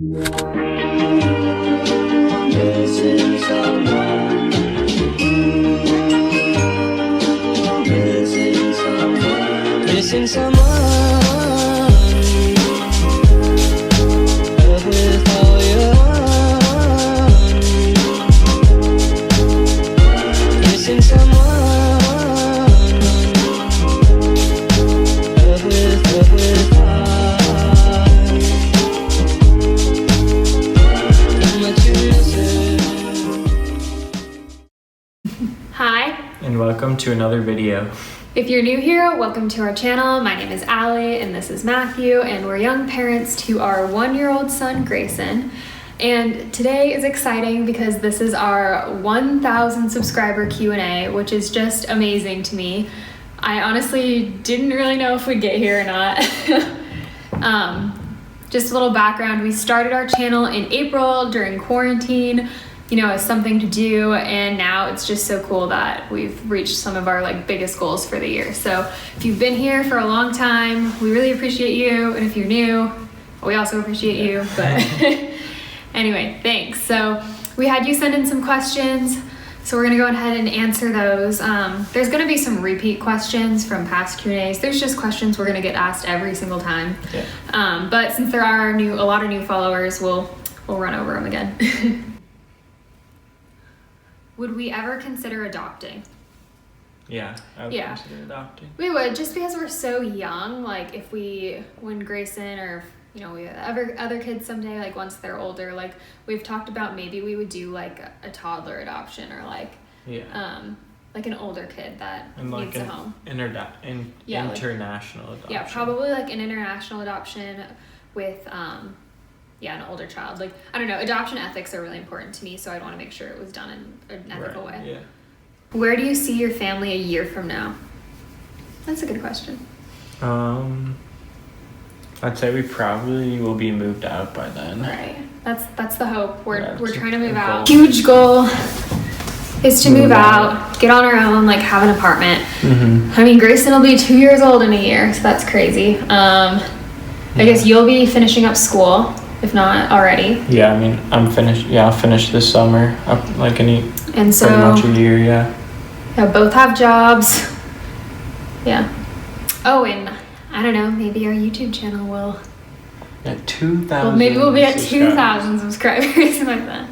Missing someone. Missing someone. Missing someone. With all your heart. Missing someone. With heart. How much you missing? Hi, And welcome to another video. if you're new here, welcome to our channel. My name is Allie and this is Matthew, and we're young parents to our 1-year-old son, Grayson. And today is exciting because this is our 1,000 subscriber Q&A, which is just amazing to me. I honestly didn't really know if we'd get here or not. Just a little background, we started our channel in April during quarantine, as something to do, and now it's just so cool that we've reached some of our biggest goals for the year. So if you've been here for a long time, we really appreciate you, and if you're new, we also appreciate you. But anyway, thanks. So we had you send in some questions, so we're gonna go ahead and answer those. There's gonna be some repeat questions from past Q&As. There's just questions we're gonna get asked every single time. Yeah. But since there are a lot of new followers, we'll run over them again. Would we ever consider adopting? Yeah, I would Yeah. consider adopting. We would, just because we're so young. When Grayson or we have other kids someday, once they're older, we've talked about maybe we would do a toddler adoption or Yeah. an older kid that And needs a home. Yeah, international adoption. Yeah, probably an international adoption with an older child. I don't know, adoption ethics are really important to me, so I'd want to make sure it was done in an ethical way. Yeah. Where do you see your family a year from now? That's a good question. I'd say we probably will be moved out by then. Right. That's the hope. We're it's trying to move a out. goal. Huge goal is to move out, get on our own, have an apartment. Mm-hmm. I mean, Grayson will be 2 years old in a year, so that's crazy. I guess you'll be finishing up school, if not already. Yeah, I mean, I'm finished. Yeah, I'll finish this summer. And so pretty much a year, yeah. both have jobs. Yeah. Oh, and I don't know, maybe our YouTube channel will. At 2,000. Well, maybe we'll be at subscribers. 2,000 subscribers, something like that.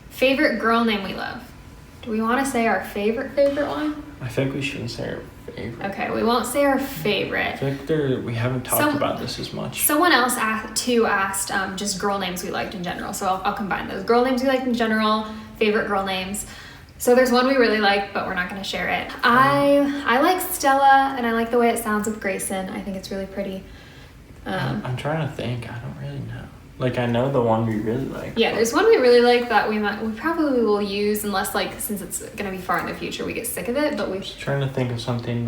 Favorite girl name we love. Do we want to say our favorite one? I think we shouldn't say our favorite. Okay, we won't say our favorite. I think we haven't talked about this as much. Someone else asked just girl names we liked in general, so I'll combine those. Girl names we liked in general, favorite girl names. So there's one we really like, but we're not going to share it. I like Stella, and I like the way it sounds with Grayson. I think it's really pretty. I'm trying to think. I don't really know. I know the one we really like. Yeah, there's one we really like that we probably will use unless since it's going to be far in the future we get sick of it, but we Just trying to think of something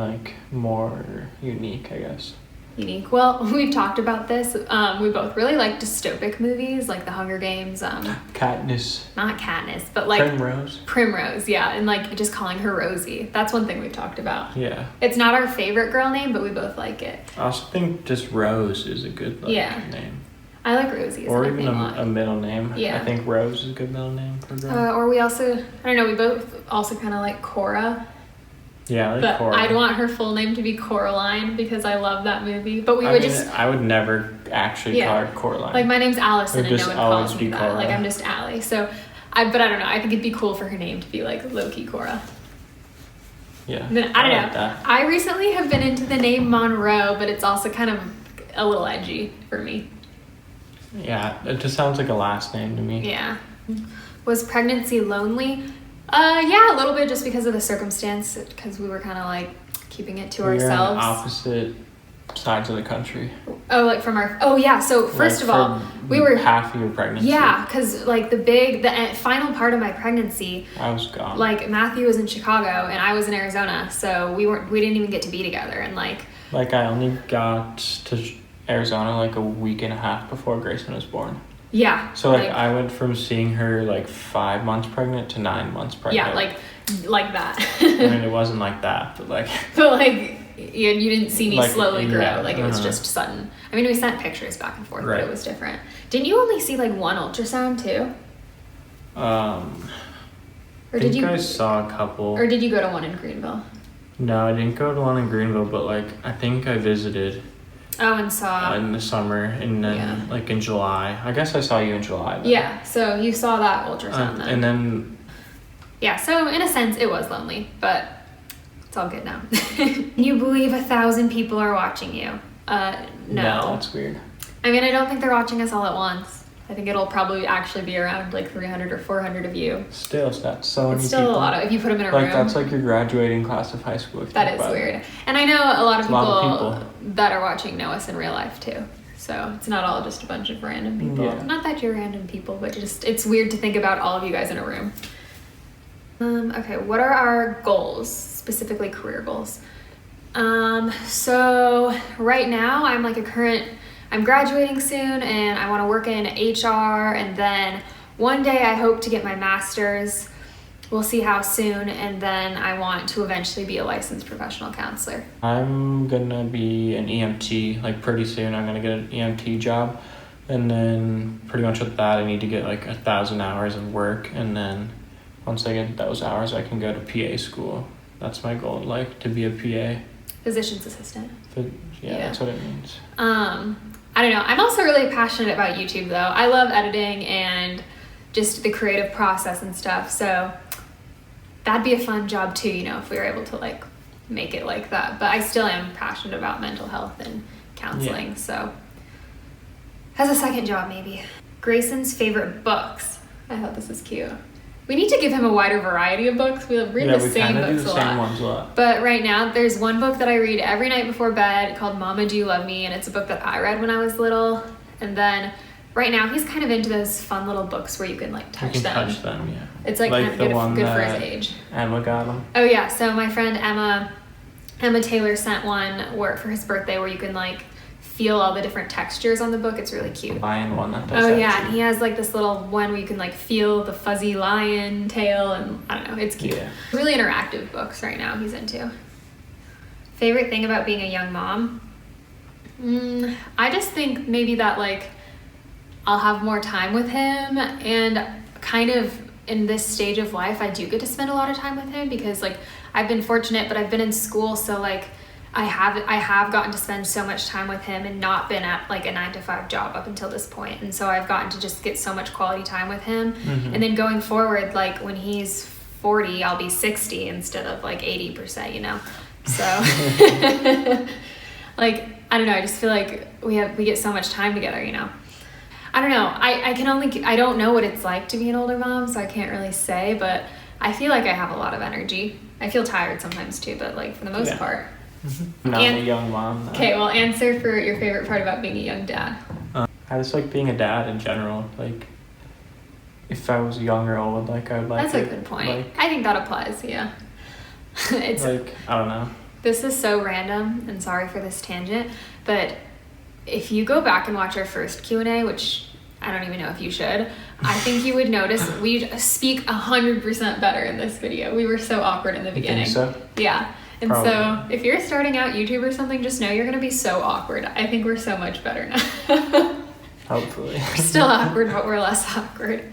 more unique, I guess. unique. Well, we've talked about this. We both really like dystopic movies, like The Hunger Games. Katniss. Not Katniss, but Primrose. Primrose, yeah, and just calling her Rosie. That's one thing we've talked about. Yeah. It's not our favorite girl name, but we both like it. I also think just Rose is a good name. I like Rosie. Or even a middle name. Yeah. I think Rose is a good middle name for a girl. Or we also, I don't know, we both also kind of like Cora. Yeah, I like but Cora. I'd want her full name to be Coraline because I love that movie. But I would never actually call her Coraline. My name's Allison and no just one calls always me be that. Cora. I'm just Allie. So, but I don't know. I think it'd be cool for her name to be low-key Cora. Yeah. Then, I don't like know. that. I recently have been into the name Monroe, but it's also kind of a little edgy for me. Yeah, it just sounds like a last name to me. Yeah. Was pregnancy lonely? Yeah, a little bit just because of the circumstance, because we were kind of keeping it to We're ourselves. on opposite sides of the country. Oh, so first of all, we were half of your pregnancy. Yeah, because the final part of my pregnancy, I was gone. Matthew was in Chicago and I was in Arizona, so we didn't even get to be together, and I only got to Arizona a week and a half before Grayson was born. Yeah. So I went from seeing her 5 months pregnant to 9 months pregnant. Yeah, like that. I mean, it wasn't like that, but But you didn't see me Like, slowly grow. yeah, Like, it was uh-huh. just sudden. I mean, we sent pictures back and forth, but Right. it was different. Didn't you only see like one ultrasound too? I Or think did you? I saw a couple. Or did you go to one in Greenville? No, I didn't go to one in Greenville, but like I think I visited Oh, and saw. in the summer, and then Yeah. like in July. I guess I saw you in July. Then. Yeah, so you saw that ultrasound then. And then Yeah, so in a sense, it was lonely, but it's all good now. You believe 1,000 people are watching you? No. that's weird. I mean, I don't think they're watching us all at once. I think it'll probably actually be around like 300 or 400 of you. Still, that's so many It's still people. a lot of, if you put them in a Like room. that's like your graduating class of high school. If you That think is about it. weird. And I know a lot of It's a lot people, of that are watching know us in real life too. So it's not all just a bunch of random people. Yeah. Not that you're random people, but just it's weird to think about all of you guys in a room. Okay, what are our goals, specifically career goals? So right now I'm graduating soon and I want to work in HR, and then one day I hope to get my master's. We'll see how soon, and then I want to eventually be a licensed professional counselor. I'm gonna be an EMT like pretty soon. I'm gonna get an EMT job, and then pretty much with that I need to get like 1,000 hours of work, and then once I get those hours I can go to PA school. That's my goal, like to be a PA. Physician's assistant. But Yeah. that's what it means. I don't know. I'm also really passionate about YouTube though. I love editing and just the creative process and stuff. So that'd be a fun job too, you know, if we were able to like make it like that. But I still am passionate about mental health and counseling. Yeah. So as a second job maybe. Grayson's favorite books. I thought this was cute. We need to give him a wider variety of books. We read the same kinda books do the a same lot. ones a lot. But right now, there's one book that I read every night before bed called Mama Do You Love Me, and it's a book that I read when I was little. And then right now, he's kind of into those fun little books where you can like touch You can them. touch them, yeah. It's like kind of the good, one good for his that age. Emma got him. Oh yeah, so my friend Emma Taylor sent one where for his birthday where you can like feel all the different textures on the book. It's really cute. Lion one that does Oh that yeah, too. and he has like this little one where you can like feel the fuzzy lion tail, and I don't know, it's cute. Yeah. Really interactive books right now he's into. Favorite thing about being a young mom? I just think maybe that like I'll have more time with him, and kind of in this stage of life I do get to spend a lot of time with him because like I've been fortunate, but I've been in school, so like I have gotten to spend so much time with him and not been at like a 9-to-5 job up until this point. And so I've gotten to just get so much quality time with him. Mhm. And then going forward, like when he's 40, I'll be 60 instead of like 80%, you know? So like, I don't know. I just feel like we get so much time together, you know? I don't know. I don't know what it's like to be an older mom, so I can't really say, but I feel like I have a lot of energy. I feel tired sometimes too, but like for the most Yeah. part. Not And- a young mom. Okay, well, answer for your favorite part about being a young dad. I just like being a dad in general. Like, if I was young or old, like I would like That's it. a good point. Like, I think that applies, yeah. It's like I don't know. This is so random, and sorry for this tangent, but if you go back and watch our first Q&A, which I don't even know if you should, I think you would notice we speak 100% better in this video. We were so awkward in the You beginning. think so? Yeah. And Probably. so if you're starting out YouTube or something, just know you're going to be so awkward. I think we're so much better now. Hopefully. We're still awkward, but we're less awkward.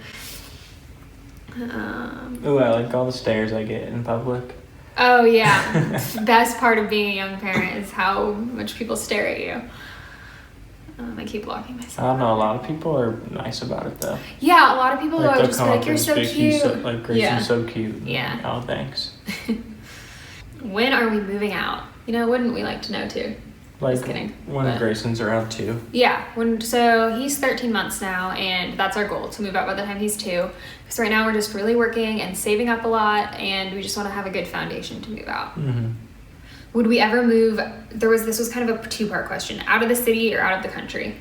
Ooh, I like all the stares I get in public. Oh yeah, best part of being a young parent is how much people stare at you. I keep blocking myself. I don't know. A lot of people are nice about it though. Yeah, a lot of people Like are they'll just come like, up you're and so speak, cute. like Grayson's Yeah. so cute. Yeah. Oh, thanks. When are we moving out? You know, wouldn't we like to know too? Like Just kidding, when but- Grayson's around 2. Yeah, so he's 13 months now, and that's our goal, to move out by the time he's 2. Because right now we're just really working and saving up a lot, and we just want to have a good foundation to move out. Mm-hmm. Would we ever move? This was kind of a 2-part question: out of the city or out of the country?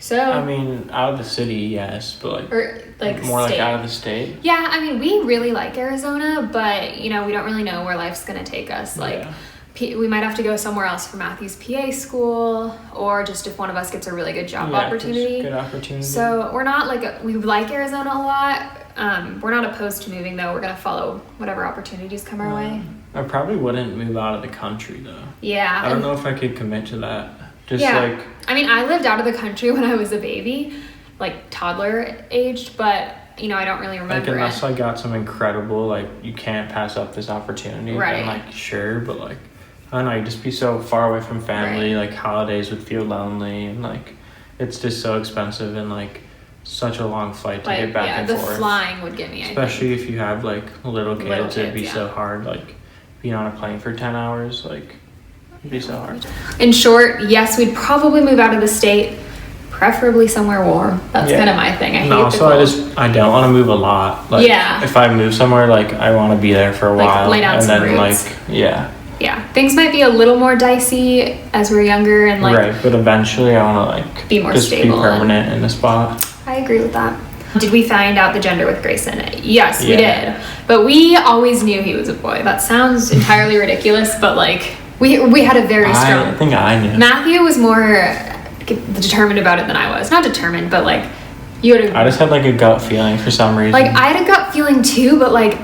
So I mean, out of the city, yes, but like or like more like state. out of the state. Yeah, I mean, we really like Arizona, but you know, we don't really know where life's gonna take us. Like, Yeah. we might have to go somewhere else for Matthew's PA school, or just if one of us gets a really good job Yeah, opportunity. just good opportunity. So we're not we like Arizona a lot. We're not opposed to moving though. We're gonna follow whatever opportunities come our way. I probably wouldn't move out of the country though. Yeah. I don't know if I could commit to that. Just Yeah. like, I mean, I lived out of the country when I was a baby, like toddler aged, but you know, I don't really remember unless it. I got some incredible, like, you can't pass up this opportunity, Right. then, like, sure, but, like, I don't know, you'd just be so far away from family, Right. like, holidays would feel lonely, and, like, it's just so expensive, and, like, such a long flight to Like, get back yeah, and the forth. flying would get me, I think. Especially if you have, like, little kids, it'd be kids, so yeah. hard, like, being on a plane for 10 hours, like, it'd be so hard. In short, yes, we'd probably move out of the state, preferably somewhere warm. That's Yeah. kind of my thing. I hate And the also, cold. I don't want to move a lot. Like, Yeah. if I move somewhere, like, I want to be there for a Like, while. lay down and some then, roots. like, yeah. Yeah, things might be a little more dicey as we're younger and like Right, but eventually I want to, like, be more just stable be permanent in a spot. I agree with that. Did we find out the gender with Grayson? Yes, we Yeah. did. But we always knew he was a boy. That sounds entirely ridiculous, but like we had a very I strong. think I knew. Matthew was more determined about it than I was. Not determined, but like you had a, I just had, like, a gut feeling for some reason. like I had a gut feeling too, but like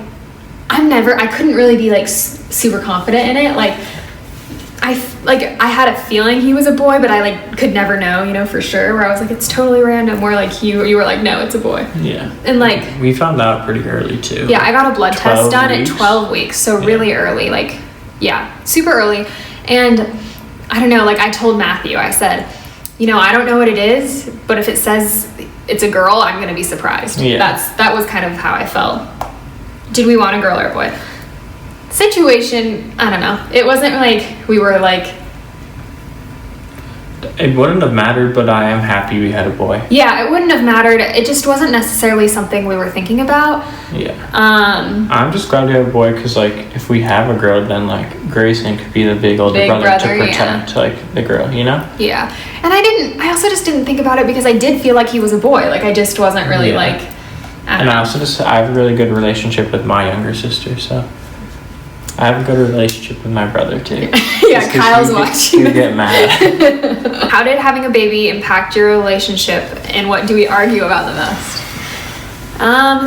I couldn't really be like super confident in it. Like I had a feeling he was a boy, but I like could never know, you know, for sure. Where I was like, it's totally random. Where like you were like, no, it's a boy. Yeah. And like, We found out pretty early, too. yeah, I got a blood 12 test done weeks. at 12 weeks, so Yeah. really early. Like, yeah, super early. And I don't know. Like I told Matthew, I said, you know, I don't know what it is, but if it says it's a girl, I'm gonna be surprised. Yeah. That was kind of how I felt. Did we want a girl or a boy? Situation, I don't know. It wasn't like we were like, It wouldn't have mattered, but I am happy we had a boy. yeah, it wouldn't have mattered. It just wasn't necessarily something we were thinking about. Yeah. I'm just glad we have a boy because, like, if we have a girl, then, like, Grayson could be the big older Big brother, brother, to protect, like, the girl, you know? Yeah. And I also just didn't think about it because I did feel like he was a boy. Like I just wasn't really Yeah. like, I don't And know. I also I have a really good relationship with my younger sister, so I have a good relationship with my brother too. Yeah, Just 'cause Kyle's you get- watching. You get mad. How did having a baby impact your relationship and what do we argue about the most?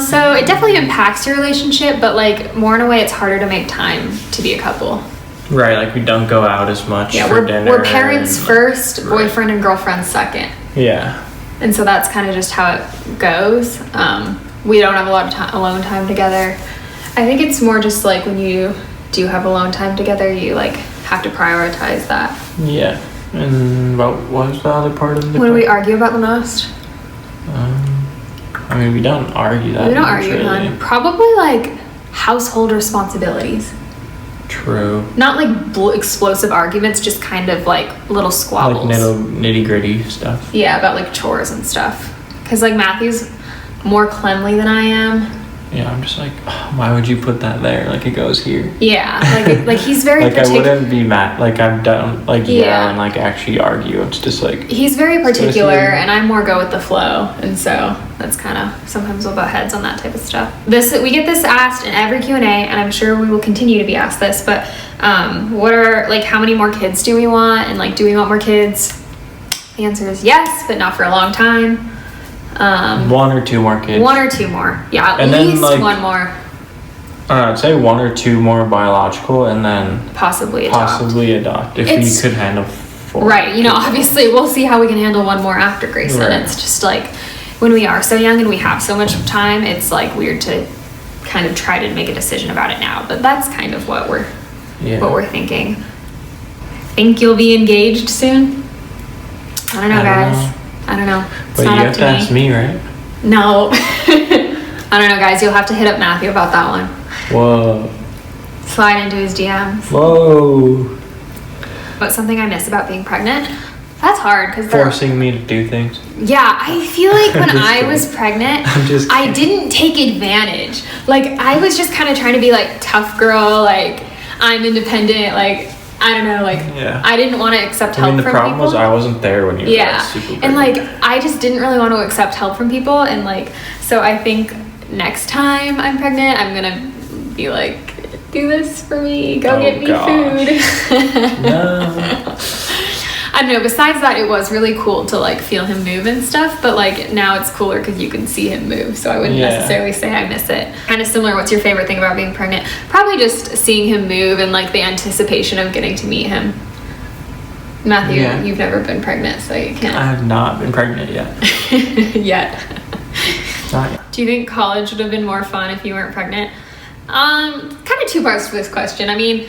So it definitely impacts your relationship, but like more in a way it's harder to make time to be a couple. Right, like we don't go out as much Yeah, for dinner. we're parents and, first, right. boyfriend and girlfriend second. Yeah. And so that's kind of just how it goes. We don't have a lot of alone time together. I think it's more just like when you do have alone time together, you like have to prioritize that. Yeah. And what was the other part of the What do we argue about the most? I mean, we don't argue that We don't much, argue really. none. Probably like household responsibilities. True. Not like explosive arguments, just kind of like little Like squabbles. nitty gritty stuff. Yeah, about like chores and stuff. Because like Matthew's more cleanly than I am. Yeah, I'm just like, oh, why would you put that there? Like it goes here. Yeah, like he's very Like I particular. wouldn't be mad. Like I've done like Yeah. yell and like actually argue. It's just like He's very particular, Especially- and I'm more go with the flow, and so that's kind of sometimes we'll butt heads on that type of stuff. We get this asked in every Q&A, and I'm sure we will continue to be asked this. But what are like how many more kids do we want, and like do we want more kids? The answer is yes, but not for a long time. one or two more kids. One or two more, yeah, at And then, least like- one more, I'd say one or two more biological, and then possibly adopt. possibly adopt if It's- we could handle four. Right, you know, obviously we'll see how we can handle one more after Grayson. Right. It's just like when we are so young and we have so much time, it's like weird to kind of try to make a decision about it now. But that's kind of what we're thinking. Think you'll be engaged soon? I don't know, I don't guys. know. I don't know. It's But not you up have to to ask me, right? No. I don't know, guys. You'll have to hit up Matthew about that one. Whoa. Slide into his DMs. Whoa. But something I miss about being pregnant? That's hard because Forcing me to do things. yeah, I feel like when I'm just I kidding. was pregnant, I'm just I kidding. didn't take advantage. Like I was just kind of trying to be like tough girl, like I'm independent, like I don't know, like Yeah. I didn't want to accept I help mean, the from problem people. was I wasn't there when you were Yeah, like, super and pregnant. like I just didn't really want to accept help from people, and like so I think next time I'm pregnant, I'm gonna be like, do this for me, go Oh, get me gosh. food. No. I don't know, besides that, it was really cool to like feel him move and stuff, but like now it's cooler because you can see him move, so I wouldn't necessarily say I miss it. Kind of similar, what's your favorite thing about being pregnant? Probably just seeing him move and like the anticipation of getting to meet him. Matthew, you've never been pregnant, so you can't. I have not been pregnant yet. Yet. Not yet. Do you think college would have been more fun if you weren't pregnant? Kind of two parts to this question. I mean,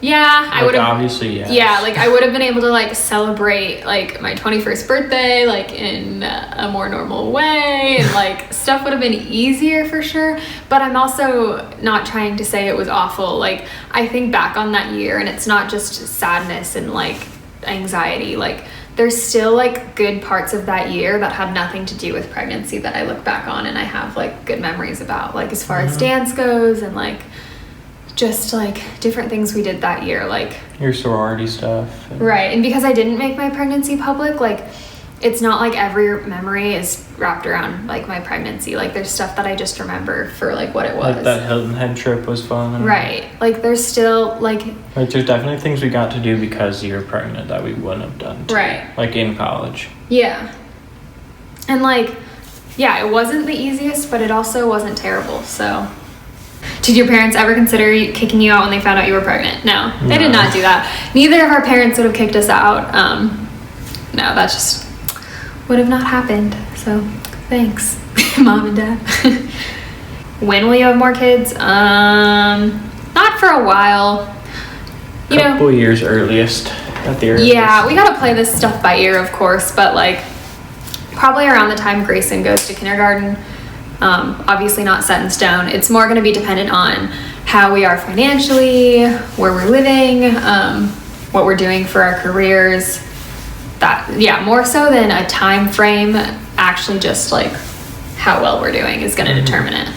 yeah, I would have. Obviously, yes. Yeah, like I would have been able to like celebrate like my 21st birthday like in a more normal way, and like stuff would have been easier for sure. But I'm also not trying to say it was awful. Like I think back on that year, and it's not just sadness and like anxiety. Like there's still like good parts of that year that had nothing to do with pregnancy that I look back on and I have like good memories about, like as far as dance goes and like just like different things we did that year, like your sorority stuff. Right. And because I didn't make my pregnancy public, like it's not like every memory is wrapped around like my pregnancy. Like there's stuff that I just remember for like what it was. Like that Hilton Head trip was fun. Right. Like there's still like there's definitely things we got to do because you're pregnant that we wouldn't have done too. Right. Like in college. Yeah. And like, yeah, it wasn't the easiest, but it also wasn't terrible. So did your parents ever consider kicking you out when they found out you were pregnant? No, they did not do that. Neither of our parents would have kicked us out. No, that just would have not happened. So thanks, Mom and Dad. When will you have more kids? Not for a while. You know, couple years earliest at the earliest. Yeah, we gotta play this stuff by ear, of course, but like probably around the time Grayson goes to kindergarten. Obviously not set in stone. It's more going to be dependent on how we are financially, where we're living, what we're doing for our careers. That, yeah, more so than a time frame, actually just like how well we're doing is going to determine it.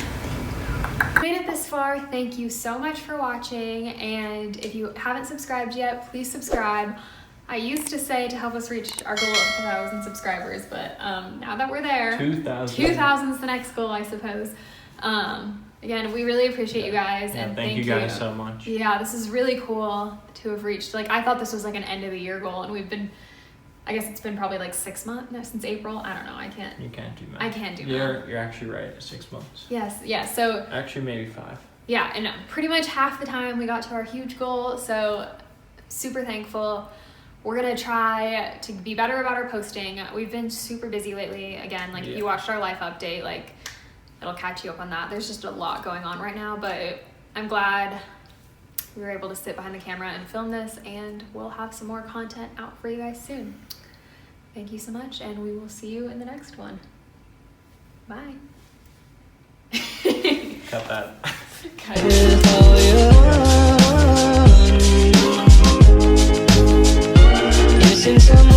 Made it this far, thank you so much for watching, and if you haven't subscribed yet, please subscribe. I used to say to help us reach our goal of 1,000 subscribers, but now that we're there, 2,000 is the next goal, I suppose. Again, we really appreciate you guys, and thank you guys so much. Yeah, this is really cool to have reached. Like, I thought this was like an end of the year goal, and we've been, I guess it's been probably like 6 months no, since April. I don't know. I can't. You can't do math. I can't do math. You're actually right. 6 months. Yes. Yeah. So. Actually, maybe 5. Yeah, and pretty much half the time we got to our huge goal. So, super thankful. We're going to try to be better about our posting. We've been super busy lately. Again, like if you watched our life update, like it'll catch you up on that. There's just a lot going on right now, but I'm glad we were able to sit behind the camera and film this, and we'll have some more content out for you guys soon. Thank you so much, and we will see you in the next one. Bye. Cut that. Cut it. With all your missing someone.